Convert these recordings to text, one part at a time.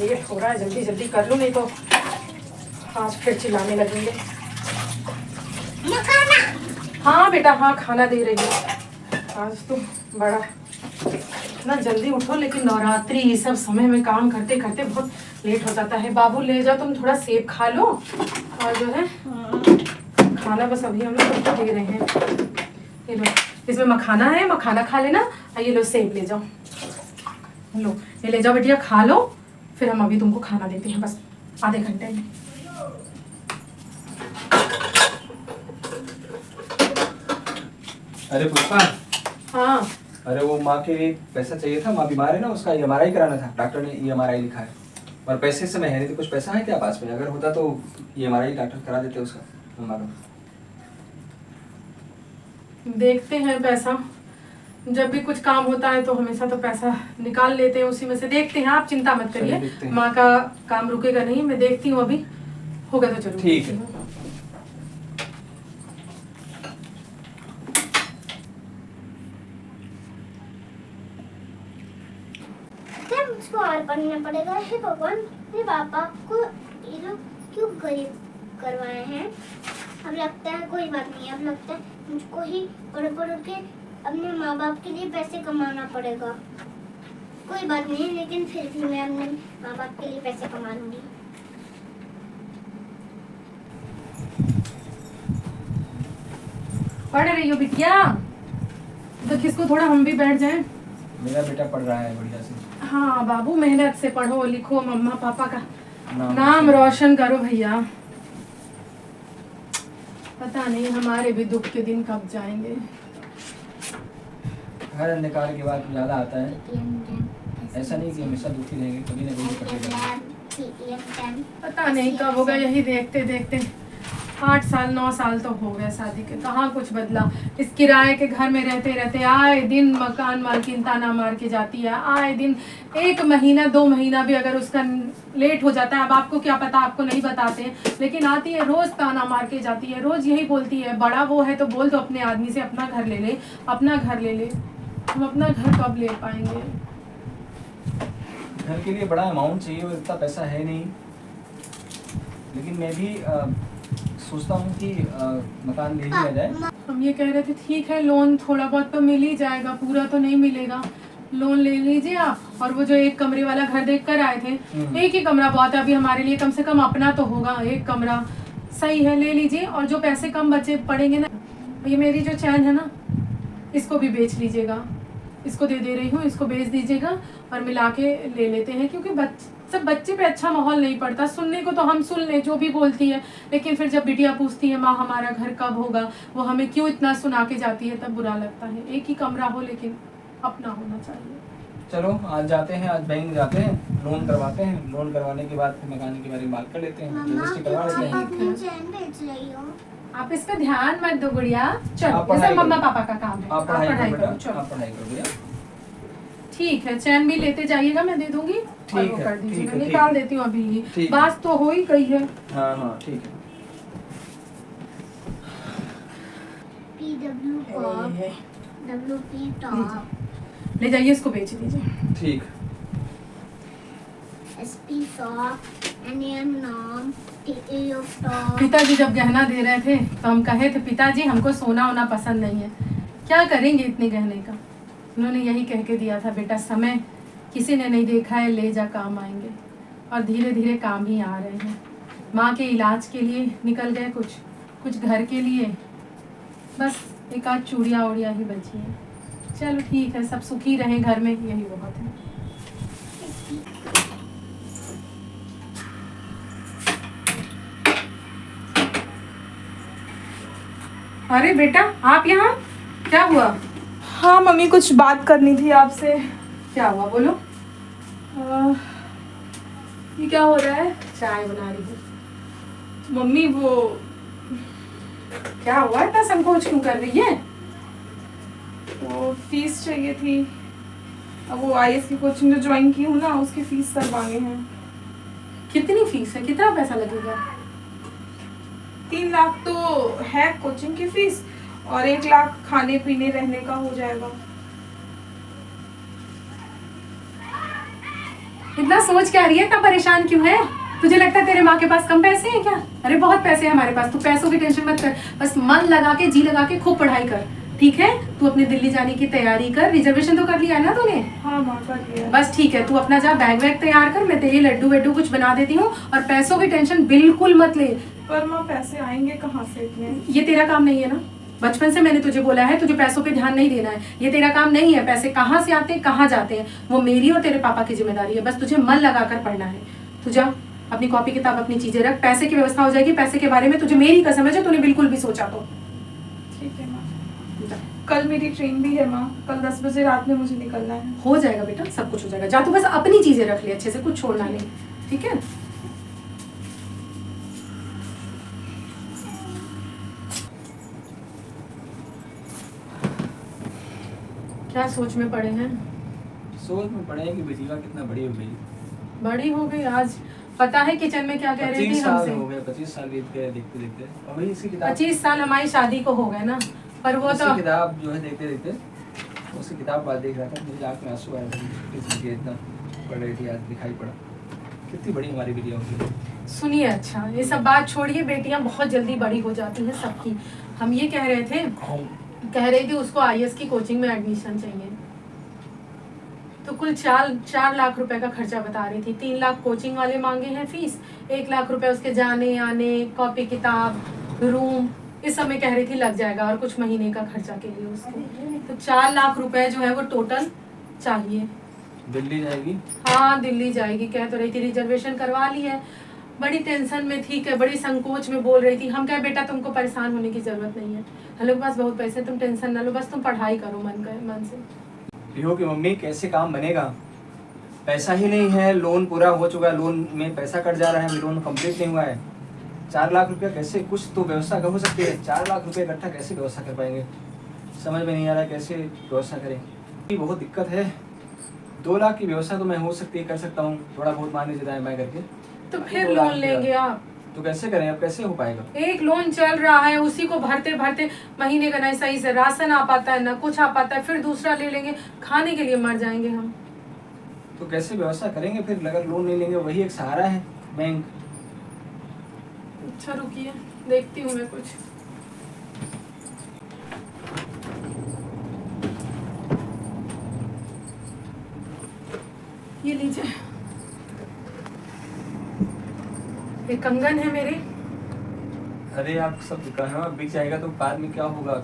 Late हो रहा है, जल्दी जल्दी कर लूँ, नहीं तो आज फिर चिल्लाने लगेंगे। हाँ बेटा, हाँ खाना दे रही हूँ। आज तो बड़ा ना जल्दी उठो, लेकिन नवरात्रि ये सब समय में काम करते करते बहुत लेट हो जाता है। बाबू ले जाओ, तुम थोड़ा सेब खा लो, और जो है खाना बस अभी हम लोग दे रहे हैं। ये लो, इसमें मखाना है, मखाना खा लेना। ये लो सेब ले जाओ, लो ये ले जाओ बेटिया, खा लो, फिर हम अभी तुमको खाना देते हैं बस आधे घंटे में। अरे पुष्पा। हाँ। अरे वो माँ के लिए पैसा चाहिए था, माँ बीमार है ना, उसका EMRI कराना था, डॉक्टर ने EMRI लिखा है, और पैसे समय है नहीं, तो कुछ पैसा है क्या पास में? अगर होता तो EMRI डॉक्टर करा देते उसका अम्मा का। देखते हैं पैसा, जब भी कुछ काम होता है तो हमेशा तो पैसा निकाल लेते हैं उसी में से। देखते हैं, आप चिंता मत करिए, माँ का काम रुकेगा नहीं। मैं देखती हूँ, अभी होगा तो जरूर। ठीक है। मुझको और पढ़ना पड़ेगा। हे भगवान, मेरे पापा को ये लोग क्यों गरीब करवाए हैं। अब लगता है कोई बात नहीं, अब लगता है मुझको ही पढ़ के अपने माँ बाप के लिए पैसे कमाना पड़ेगा। कोई बात नहीं, लेकिन फिर भी मैं अपने माँ बाप के लिए पैसे कमा लूंगी। पढ़ रही हो बिटिया? तो किसको थोड़ा हम भी बैठ जाएं। मेरा बेटा पढ़ रहा है बढ़िया से। हाँ बाबू, मेहनत से पढ़ो लिखो, मम्मा पापा का नाम रोशन करो भैया। पता नहीं हमारे भी दुख के दिन कब जाएंगे। हर अंधकार के बाद ज्यादा आता है, ऐसा नहीं कि हमेशा दुखी रहेंगे, कभी ना कभी कटेगा। पता नहीं कब होगा, यही देखते देखते 8 साल 9 साल तो हो गए शादी के, कहाँ कुछ बदला। इस किराए के घर में रहते रहते आए दिन मकान मालकिन ताना मार के जाती है, आए दिन 1 महीना 2 महीना भी अगर उसका लेट हो जाता है, अब आपको क्या पता, आपको नहीं बताते हैं, लेकिन आती है रोज ताना मार के जाती है, रोज यही बोलती है, बड़ा वो है तो बोल दो अपने आदमी से अपना घर ले ले, अपना घर ले ले। हम अपना घर कब ले पाएंगे? घर के लिए बड़ा अमाउंट चाहिए और इतना पैसा है नहीं, लेकिन मैं भी सोचता हूँ कि मकान ले लिया जाए। हम ये कह रहे थे ठीक है, लोन थोड़ा बहुत तो मिल ही जाएगा, पूरा तो नहीं मिलेगा। लोन ले लीजिए आप, और वो जो 1 कमरे वाला घर देख कर आए थे, 1 ही कमरा बहुत है अभी हमारे लिए, कम से कम अपना तो होगा, 1 कमरा सही है, ले लीजिए। और जो पैसे कम बचे पड़ेंगे ना, ये मेरी जो चैन है ना, इसको भी बेच लीजिएगा, इसको दे रही हूँ, इसको बेच दीजिएगा और मिला के ले लेते हैं, क्योंकि सब बच्चे पे अच्छा माहौल नहीं पड़ता। सुनने को तो हम सुन ले जो भी बोलती है, लेकिन फिर जब बिटिया पूछती है माँ हमारा घर कब होगा, वो हमें क्यों इतना सुना के जाती है, तब बुरा लगता है। 1 ही कमरा हो, लेकिन अपना होना चाहिए। चलो आज जाते हैं, आज बैंक जाते हैं, लोन करवाते हैं, लोन करवाने के बाद फिर मकान के बारे में बात कर लेते हैं, रजिस्ट्री करवा लेते हैं। आप इस पे ध्यान मत दो गुड़िया, चलो ये सब मम्मा पापा का काम है, आप पढ़ाई करो, चलो आप पढ़ाई करो भैया। ठीक है, चैन भी लेते जाइएगा, मैं दे दूंगी, और वो कर दीजिएगा, निकाल देती हूँ अभी ही, बात तो हो ही गई है। हाँ हाँ ठीक है। WP टॉप ले जाइए, इसको बेच दीजिए। ठीक। SP शॉप NM नाम TE टॉप। पिताजी जब गहना दे रहे थे तो हम कहे थे पिताजी हमको सोना होना पसंद नहीं है, क्या करेंगे इतने गहने का। उन्होंने यही कह के दिया था, बेटा समय किसी ने नहीं देखा है, ले जा काम आएंगे। और धीरे धीरे काम ही आ रहे हैं। माँ के इलाज के लिए निकल गए, कुछ घर के लिए, बस 1 आध चूड़ियाँ उड़ियाँ ही बची हैं। चलो ठीक है, सब सुखी रहें घर में, यही बहुत है। अरे बेटा आप यहाँ, क्या हुआ? हाँ मम्मी, कुछ बात करनी थी आपसे। क्या हुआ बोलो। ये क्या हो रहा है? चाय बना रही हूँ। मम्मी वो क्या हुआ, इतना संकोच क्यों कर रही है? वो फीस चाहिए थी। अब वो IAS की कोचिंग जो ज्वाइन की हूँ ना, उसकी फीस सर मांगे हैं। कितनी फीस है, कितना पैसा लगेगा? 3 लाख तो है कोचिंग की फीस, और 1 लाख खाने पीने रहने का हो जाएगा। इतना सोच क्या रही है, इतना परेशान क्यों है? तुझे लगता है तेरे माँ के पास कम पैसे हैं क्या? अरे बहुत पैसे हैं हमारे पास, तू पैसों की टेंशन मत कर, बस मन लगा के जी लगा के खूब पढ़ाई कर, ठीक है? तू अपने दिल्ली जाने की तैयारी कर, रिजर्वेशन तो कर लिया है ना तूने? हाँ माँ कर लिया। बस ठीक है, तू अपना जा बैग वैग तैयार कर, मैं तेरे लड्डू वड्डू कुछ बना देती हूँ, और पैसों की टेंशन बिल्कुल मत ले। पर माँ पैसे आएंगे कहाँ से इतने? ये तेरा काम नहीं है ना, बचपन से मैंने तुझे बोला है तुझे पैसों पे ध्यान नहीं देना है, ये तेरा काम नहीं है। पैसे कहाँ से आते हैं कहाँ जाते हैं वो मेरी और तेरे पापा की जिम्मेदारी है, बस तुझे मन लगा कर पढ़ना है। तू जा, अपनी कॉपी किताब अपनी चीजें रख, पैसे की व्यवस्था हो जाएगी। पैसे के बारे में तुझे मेरी कसम है जो तूने बिल्कुल भी सोचा तो। ठीक है माँ। कल मेरी ट्रेन भी है माँ, कल 10 बजे रात में मुझे निकलना है। हो जाएगा बेटा, सब कुछ हो जाएगा। जा तू बस अपनी चीजें रख ले अच्छे से, कुछ छोड़ना नहीं, ठीक है? क्या सोच में पड़े हैं? सोच में पड़े हैं कि बेटिका कितना बड़ी हो गई। बड़ी हो गई आज, पता है किचन में क्या कह रही थी 25 साल हमसे? हो गए, 25 साल बीत गए देखते देखते। और वही इसकी किताब 25 साल हमारी शादी को हो गए ना, पर वो उसकी तो किताब जो है देखते देखते उसकी किताब बाद देख रहा था, मुझे आँख में आंसू आया था, इसलिए इतना पढ़ रही थी, आज दिखाई पड़ा कितनी बड़ी हमारी बेटियाँ होगी। सुनिए, अच्छा ये सब बात छोड़िए, बेटियां बहुत जल्दी बड़ी हो जाती हैं सबकी। हम ये कह रहे थे, कह रही थी उसको आईएएस की कोचिंग में एडमिशन चाहिए, तो कुल 4 लाख रुपए का खर्चा बता रही थी। 3 लाख कोचिंग वाले मांगे हैं फीस, 1 लाख रुपए उसके जाने आने, कॉपी किताब, रूम, इस सब में कह रही थी लग जाएगा, और कुछ महीने का खर्चा के लिए उसको। तो 4 लाख रुपए जो है वो टोटल चाहिए। दिल्ली जाएगी? हाँ दिल्ली जाएगी, कह तो रही थी, रिजर्वेशन करवा ली है। बड़ी टेंशन में थी, क्या बड़ी संकोच में बोल रही थी। हम कहे बेटा तुमको परेशान होने की जरूरत नहीं है, हम लोग के पास बहुत पैसे, तुम टेंशन ना लो, बस तुम पढ़ाई करो मन से। पिहो की मम्मी कैसे काम बनेगा? पैसा ही नहीं है, लोन पूरा हो चुका है, लोन में पैसा कट जा रहा है, लोन कंप्लीट नहीं हुआ है। 4 लाख रुपया कैसे, कुछ तो व्यवस्था हो सकती है। 4 लाख रुपये इकट्ठा कैसे व्यवस्था कर पाएंगे, समझ में नहीं आ रहा है कैसे व्यवस्था करें। ये बहुत दिक्कत है। 2 लाख की व्यवस्था तो मैं हो सकती है, कर सकता हूँ, थोड़ा बहुत मान लीजिए मैं करके। तो फिर लोन लेंगे आप? तो कैसे करें, अब कैसे हो पाएगा? एक लोन चल रहा है, उसी को भरते भरते महीने का ना सही से राशन आ पाता है ना कुछ आ पाता है, फिर दूसरा ले लेंगे, खाने के लिए मर जाएंगे हम। तो कैसे व्यवस्था करेंगे फिर, अगर लोन नहीं लेंगे? वही एक सहारा है बैंक। अच्छा रुकिए, देखती हूँ मैं कुछ। ये लीजिए, ये कंगन है मेरे। अरे आप सब कहाँ बिक जाएगा तो बाद में क्या होगा?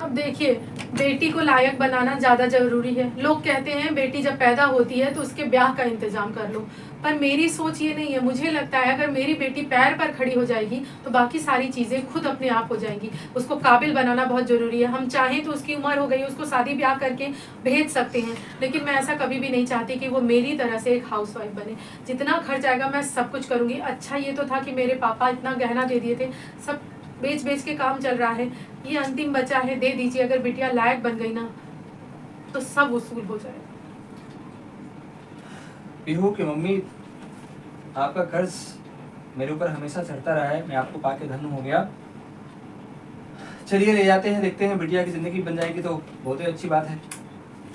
अब देखिए, बेटी को लायक बनाना ज्यादा जरूरी है। लोग कहते हैं बेटी जब पैदा होती है तो उसके ब्याह का इंतजाम कर लो, पर मेरी सोच ये नहीं है। मुझे लगता है अगर मेरी बेटी पैर पर खड़ी हो जाएगी तो बाकी सारी चीजें खुद अपने आप हो जाएंगी। उसको काबिल बनाना बहुत जरूरी है। हम चाहें तो उसकी उम्र हो गई, उसको शादी ब्याह करके भेज सकते हैं, लेकिन मैं ऐसा कभी भी नहीं चाहती कि वो मेरी तरह से एक हाउसवाइफ बने। जितना खर्च आएगा मैं सब कुछ करूंगी। अच्छा ये तो था कि मेरे पापा इतना गहना दे दिए थे, सब बेच बेच के काम चल रहा है, ये अंतिम बचा है, दे दीजिए। अगर बिटिया लायक बन गई ना तो सब वसूल हो जाएगा। पिहू की मम्मी, आपका कर्ज मेरे ऊपर हमेशा चढ़ता रहा है, मैं आपको पाके धन्य हो गया। चलिए ले जाते हैं, देखते हैं बिटिया की जिंदगी बन जाएगी तो बहुत ही अच्छी बात है,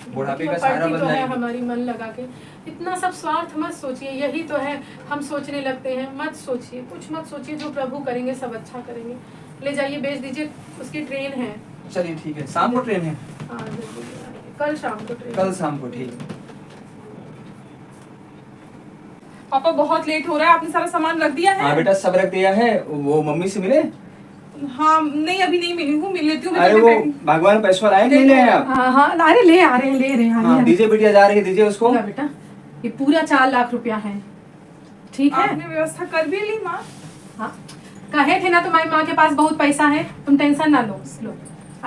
बुढ़ापे का सहारा पढ़ती बन तो है जाएगी। हमारी, मन लगा के। इतना सब स्वार्थ मत सोचिए, यही तो है हम सोचने लगते हैं। मत सोचिए, कुछ मत सोचिए, जो प्रभु करेंगे सब अच्छा करेंगे। ले जाइए, बेच दीजिए, उसकी ट्रेन है। चलिए ठीक है, शाम को ट्रेन है? हाँ जल्दी ले आइए, कल शाम को ट्रेन। कल शाम को, ठीक है। पापा बहुत लेट हो रहा है, आपने सारा सामान रख दिया है? हाँ बेटा सब रख दिया है। वो मम्मी से मिले? हाँ नहीं, अभी नहीं मिली हूँ, मिल लेती हूँ। अरे वो भगवान पैसों लाए नहीं ले आप? हाँ हाँ, अरे ले आ रहे हैं, ले रहे हैं। हाँ दीजिए, बिटिया जा रही है, दीजिए उसको। ला बेटा, ये पूरा 4 लाख रुपया है, ठीक है? आपने व्यवस्था कर भी ली माँ? हाँ, कहे थे ना तुम्हारी माँ के पास बहुत पैसा है, तुम टेंशन ना लो।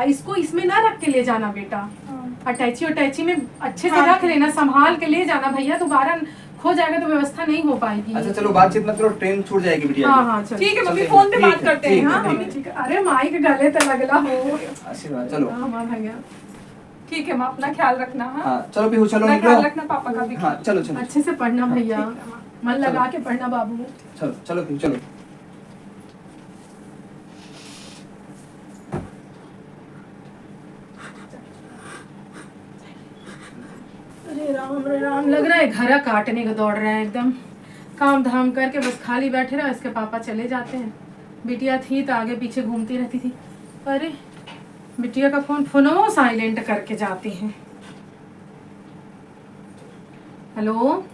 इसको इसमें ना रख के ले जाना बेटा, अटैची में अच्छे से रख लेना, संभाल के ले जाना भैया, दोबारा खो जाएगा तो व्यवस्था नहीं हो पाएगी। अच्छा चलो बातचीत मत करो, ट्रेन छूट जाएगी बिटिया की। हाँ हाँ चलो ठीक है मम्मी, चलते फोन हैं, पे ठीक बात है, करते हैं। ठीक है, हाँ ठीक मम्मी है। ठीक है। अरे माई के गले तो लगला हो। आशीर्वाद, चलो। हाँ माँ भैया, ठीक है माँ, अपना ख्याल रखना। हाँ हाँ चलो पिहू, चलो अपना निकलो। ख्याल रखना, पापा का भी। हाँ चलो चलो अच्छे से पढ़ना भैया, ठीक है, माँ। मन लगा के पढ़ना बाबू। चलो चलो पिहू, चलो। अरे रे राम, लग रहा है घर काटने को दौड़ रहा है एकदम। काम धाम करके बस खाली बैठे रहो, इसके पापा चले जाते हैं। बिटिया थी तो आगे पीछे घूमती रहती थी। अरे बिटिया का फोन साइलेंट करके जाते हैं। हेलो,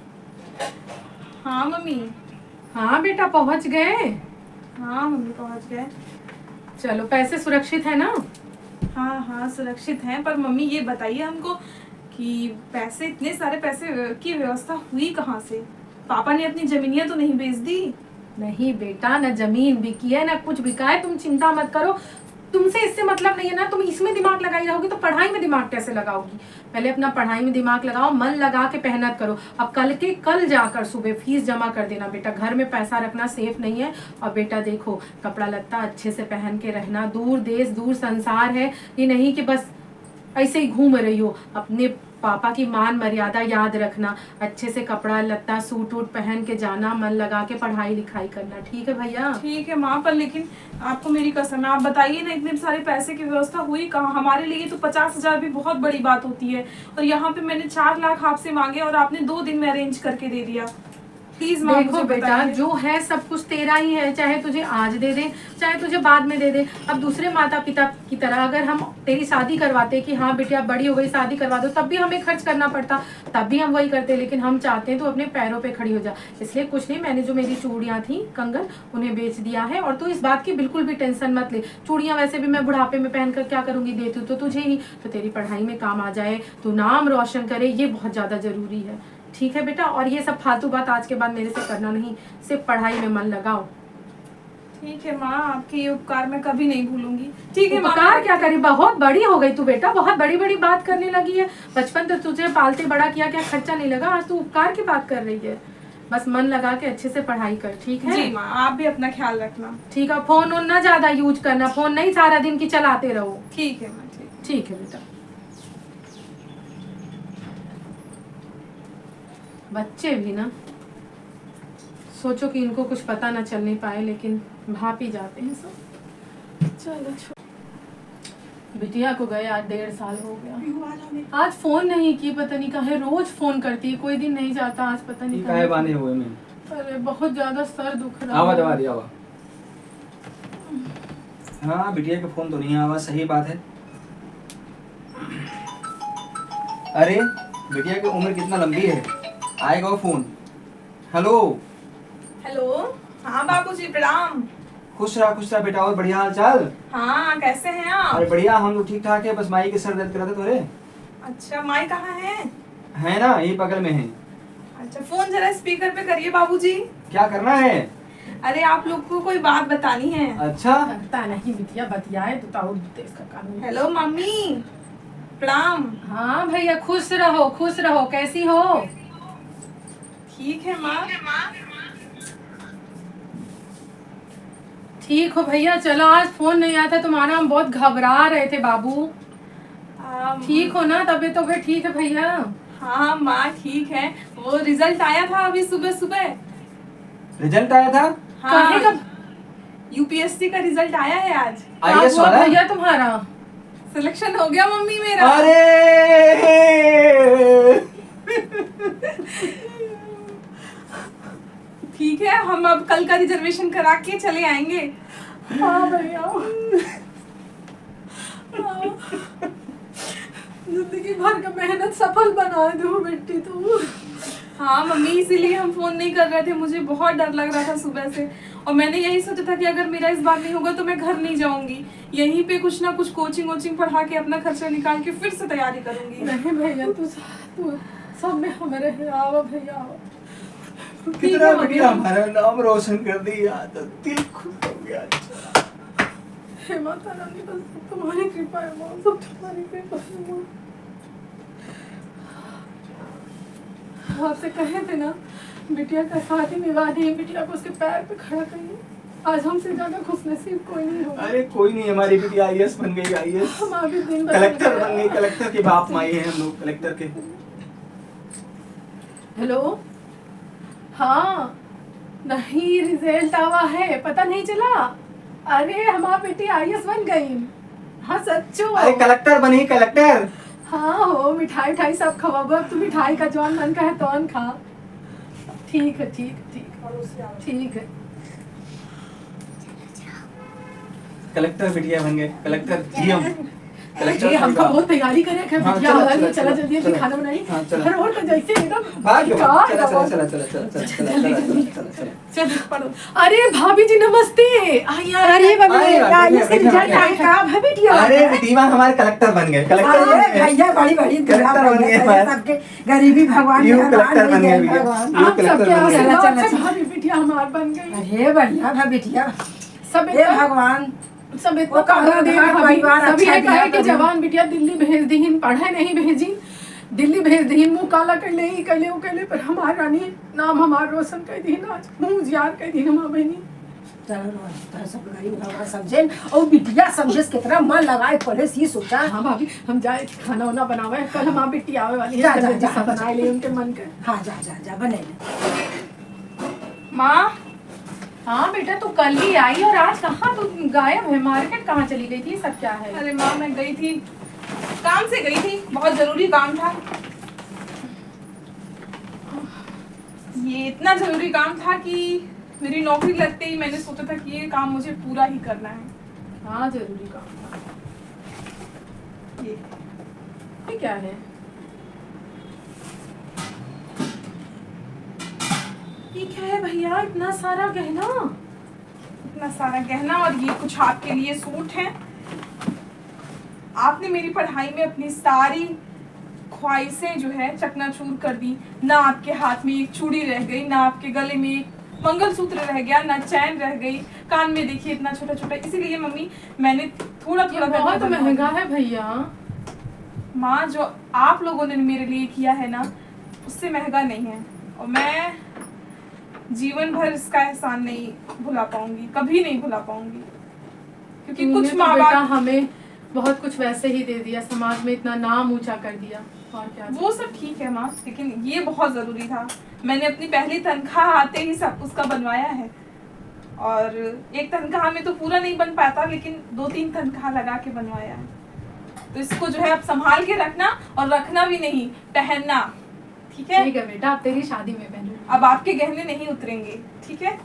हाँ मम्मी। हाँ बेटा पहुंच गए? हाँ मम्मी पहुंच गए। चलो, पैसे सुरक्षित है ना? हाँ हाँ सुरक्षित हैं, पर मम्मी ये बताइए हमको कि पैसे, इतने सारे पैसे की व्यवस्था हुई कहाँ से? पापा ने अपनी जमीनियां तो नहीं बेच दी? नहीं बेटा, ना जमीन बिकी है ना कुछ बिका है, तुम चिंता मत करो। तुमसे इससे मतलब नहीं है ना, तुम इसमें दिमाग लगाई रहोगी तो पढ़ाई में दिमाग कैसे लगाओगी? पहले अपना पढ़ाई में दिमाग लगाओ, मन लगा के मेहनत करो। अब कल जाकर सुबह फीस जमा कर देना बेटा। घर में पैसा रखना सेफ नहीं है। और बेटा देखो, कपड़ा लत्ता अच्छे से पहन के रहना। दूर देश दूर संसार है, ये नहीं कि बस ऐसे ही घूम रही हो। अपने पापा की मान मर्यादा याद रखना। अच्छे से कपड़ा लत्ता सूट वूट पहन के जाना, मन लगा के पढ़ाई लिखाई करना। ठीक है भैया? ठीक है माँ, पर लेकिन आपको मेरी कसम है, आप बताइए ना, इतने सारे पैसे की व्यवस्था हुई कहाँ? हमारे लिए तो 50,000 भी बहुत बड़ी बात होती है, और यहाँ पे मैंने 4 लाख आपसे मांगे और आपने 2 दिन में अरेंज करके दे दिया। प्लीज माँ देखो मुझे बेटा, बताइए। जो है सब कुछ तेरा ही है, चाहे तुझे आज दे दे चाहे तुझे बाद में दे दे। अब दूसरे माता पिता की तरह अगर हम तेरी शादी करवाते कि हाँ बेटा बड़ी हो गई शादी करवा दो, तब भी हमें खर्च करना पड़ता, तब भी हम वही करते। लेकिन हम चाहते हैं तो अपने पैरों पे खड़ी हो जा। इसलिए कुछ नहीं, मैंने जो मेरी चूड़ियाँ थी कंगन उन्हें बेच दिया है। और तू इस बात की बिल्कुल भी टेंशन मत ले। चूड़ियाँ वैसे भी मैं बुढ़ापे में पहनकर क्या करूँगी, देती हूँ तो तुझे ही, तो तेरी पढ़ाई में काम आ जाए, तू नाम रोशन करे, ये बहुत ज़्यादा ज़रूरी है। ठीक है बेटा? और ये सब फालतू बात आज के बाद मेरे से करना नहीं, सिर्फ पढ़ाई में मन लगाओ। ठीक है माँ, आपके ये उपकार मैं कभी नहीं भूलूंगी। ठीक है माँ। उपकार क्या करी, बहुत बड़ी हो गई तू बेटा, बहुत बड़ी बड़ी बात करने लगी है। बचपन तो तुझे पालते बड़ा किया, क्या खर्चा नहीं लगा? आज तू उपकार की बात कर रही है। बस मन लगा के अच्छे से पढ़ाई कर, ठीक है? जी माँ, आप भी अपना ख्याल रखना। ठीक है, फोन वोन ना ज्यादा यूज करना, फोन नहीं सारा दिन की चलाते रहो। ठीक है माँ, ठीक है बेटा। बच्चे भी ना, सोचो कि इनको कुछ पता ना चलने पाए, लेकिन भाप ही जाते हैं सब। चलो बिटिया को गए आज 1.5 साल हो गया। आज फोन नहीं की, पता नहीं कहे रोज फोन करती है, कोई दिन नहीं जाता, आज पता नहीं काहे बांधे हुए में? अरे बहुत ज्यादा सर दुख रहा आवा है। दवा दिया आवा। हाँ बिटिया का फोन तो नहीं आवा, सही बात है। अरे बिटिया की उम्र कितना लंबी है, आएगा वो फोन। Hello hello. हाँ बाबूजी प्रणाम। खुश रहा बेटा, और बढ़िया हाल चाल? हाँ कैसे हैं आप? अरे बढ़िया, हम लोग ठीक ठाक है, बस माई के सर दर्द कर रहे थे थोड़े। अच्छा, माई कहाँ है? है ना, यही बगल में है। अच्छा, फोन जरा स्पीकर पे करिए बाबूजी। क्या करना है? अरे आप लोग को कोई बात बतानी है। अच्छा लगता नहीं बिटिया बतियाए तो ताऊ देश का कानून। हेलो मम्मी प्रणाम। हाँ भैया, खुश रहो खुश रहो। कैसी हो? ठीक है माँ। ठीक हो भैया? चलो आज फोन नहीं आया था तुम्हारा, हम बहुत घबरा रहे थे बाबू। ठीक हो ना? तबीयत तो ठीक है भैया? हाँ माँ ठीक है। वो रिजल्ट आया था अभी सुबह सुबह। रिजल्ट आया था? काहे का? यूपीएससी का रिजल्ट आया है आज। आईएएस क्या हुआ वाला? भैया तुम्हारा? सिलेक्शन हो गया मम्मी मेरा। अरे ठीक है, हम अब कल का रिजर्वेशन करा के चले आएंगे। हाँ भैया, जिंदगी भर का मेहनत सफल बना दो बेटी तुम। हाँ मम्मी, इसीलिए हम फोन नहीं कर रहे थे, मुझे बहुत डर लग रहा था सुबह से। और मैंने यही सोचा था कि अगर मेरा इस बार नहीं होगा तो मैं घर नहीं जाऊंगी, यहीं पे कुछ ना कुछ कोचिंग वोचिंग पढ़ा के अपना खर्चा निकाल के फिर से तैयारी करूंगी। नहीं भैया, तू सब में हमारे आओ भैया आओ। कितना बढ़िया हमारा नाम रोशन कर दिया, तो दिल खुश हो गया। हे माता रानी, बस तुम्हारी कृपा है माँ, सब तुम्हारी कृपा है माँ। आपसे कहे थे ना बिटिया का शादी विवाह नहीं, बिटिया को उसके पैर पे खड़ा करिए। आज हमसे ज्यादा खुशनसीब कोई नहीं होगा। अरे कोई नहीं, हमारी बेटी आईएएस बन गई, आईएएस हम आगे दिन कलेक्टर बन गई, कलेक्टर के बाप माई हैं हम लोग, कलेक्टर के। हेलो, हाँ नहीं रिजल्ट आवा है, पता नहीं चला? अरे हमारी बेटी आईएएस बन गई। हाँ सच्चो? अरे कलेक्टर बनी, कलेक्टर। हाँ हो मिठाई उठाई सब खवाबो, अब तू मिठाई का जौन मन का है तौन खा। ठीक है ठीक ठीक ठीक है। कलेक्टर बिटिया बन गए, कलेक्टर जीएम, कलेक्टर जी हमको बहुत तैयारी करे है हाँ, बिटिया चलो, वाला, चलो, चला चलो, जल्दी जल्दी चलो। खाना बनाई। हाँ, चलो। अरे और तो जैसे एकदम भाग लो, का- चला चला चला चला चला चला चला चला चला। चल पढ़ो। अरे भाभी जी नमस्ते। आइए अरे अरे यार, इसके बैठिए, रिजल्ट बैठिए। आए का भाभी बिटिया अरे बेटीमा हमारे कलेक्टर बन गए, कलेक्टर बन अरे गए। भैया बड़ी बड़ी कलेक्टर बन गए हमारे। सबके गरीबी भगवान यू मेहरबान कलेक्टर बन हो गए गए भैया। भगवान। यू आप कलेक्टर सबके बन गए। आशीर्वाद चला, से चला। भाभी बिटिया हमार बन गई। अरे बढ़िया भाभी बिटिया सब हे इतना भगवान सब इतना वो कहाँ ताना दे घर भाभी, परिवार सभी अच्छा ये दिया कहे कि कभी। जवान बिटिया दिल्ली भेज दीहिन, पढ़े नहीं भेजी, दिल्ली भेज दीहिन, मुंह काला कर ले ही कर ले वो कर ले, पर हमार रानी नाम हमार रोशन कर दीहिन, आज मुंह जियार कर दीहिन हमार बहनी। चलो सब गरीब भगवान समझे और बिटिया समझे कितना मन लगाए पहले से ही सोचा। हाँ भाभी हम जाए खाना वाना बनावे, कल हमार बेटी आवे वाली है, जा, जा, कल जा, जैसा जा। बनाए ले उनके मन के। हाँ जा जा जा बने ले। माँ हाँ बेटा तू कल ही आई और आज कहाँ तू गायब है, मार्केट कहाँ चली गई थी, सब क्या है? अरे माँ मैं गई थी, काम से गई थी, बहुत जरूरी काम था। ये इतना जरूरी काम था कि मेरी नौकरी लगते ही मैंने सोचा था कि ये काम मुझे पूरा ही करना है। हाँ जरूरी काम था। ये क्या है? ये क्या है भैया, इतना सारा गहना? इतना सारा गहना और ये कुछ आपके लिए सूट है। आपने मेरी पढ़ाई में अपनी सारी ख्वाहिशें जो है चकनाचूर कर दी। ना आपके हाथ में एक चूड़ी रह गई, ना आपके गले में एक मंगलसूत्र रह गया, ना चैन रह गई, कान में देखिए इतना छोटा छोटा। इसीलिए मम्मी मैंने थोड़ा ये थोड़ा बहुत करके महंगा है भैया। माँ जो आप लोगों ने मेरे लिए किया है ना उससे महंगा नहीं है, और मैं जीवन भर इसका एहसान नहीं भुला पाऊंगी, कभी नहीं भुला पाऊंगी। क्योंकि तूने कुछ तो माँ बेटा बाप हमें बहुत कुछ वैसे ही दे दिया, समाज में इतना नाम ऊंचा कर दिया, और क्या? वो सब ठीक है माँ, लेकिन ये बहुत जरूरी था। मैंने अपनी पहली तनख्वाह आते ही सब उसका बनवाया है, और एक तनख्वाह में तो पूरा नहीं बन पाता, लेकिन 2-3 तनख्वाह लगा के बनवाया है। तो इसको जो है अब संभाल के रखना, और रखना भी नहीं, पहनना, ठीक है? ठीक है बेटा, अब तेरी शादी में पहनूं। अब आपके गहने नहीं उतरेंगे, ठीक है?